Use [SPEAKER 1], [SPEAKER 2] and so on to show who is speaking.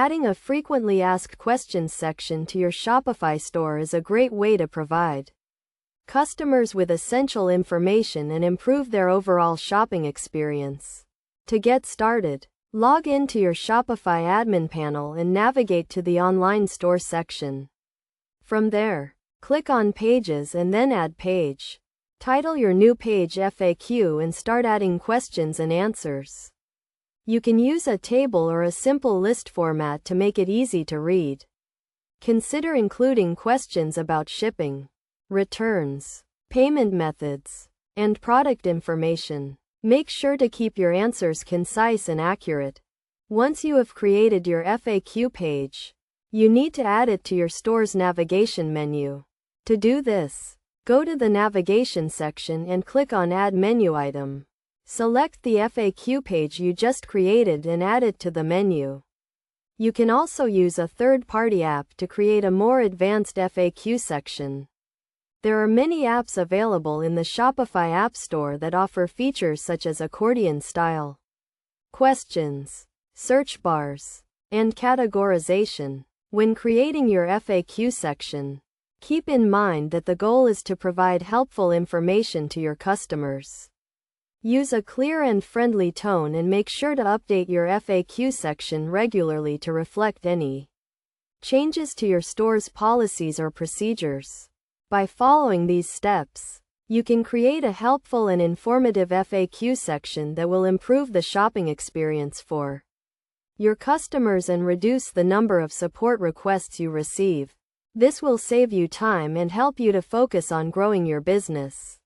[SPEAKER 1] Adding a frequently asked questions section to your Shopify store is a great way to provide customers with essential information and improve their overall shopping experience. To get started, log into your Shopify admin panel and navigate to the online store section. From there, click on Pages and then Add Page. Title your new page FAQ and start adding questions and answers. You can use a table or a simple list format to make it easy to read. Consider including questions about shipping, returns, payment methods, and product information. Make sure to keep your answers concise and accurate. Once you have created your FAQ page, you need to add it to your store's navigation menu. To do this, go to the navigation section and click on Add Menu Item. Select the FAQ page you just created and add it to the menu. You can also use a third-party app to create a more advanced FAQ section. There are many apps available in the Shopify App Store that offer features such as accordion-style questions, search bars, and categorization. When creating your FAQ section, keep in mind that the goal is to provide helpful information to your customers. Use a clear and friendly tone and make sure to update your FAQ section regularly to reflect any changes to your store's policies or procedures. By following these steps, you can create a helpful and informative FAQ section that will improve the shopping experience for your customers and reduce the number of support requests you receive. This will save you time and help you to focus on growing your business.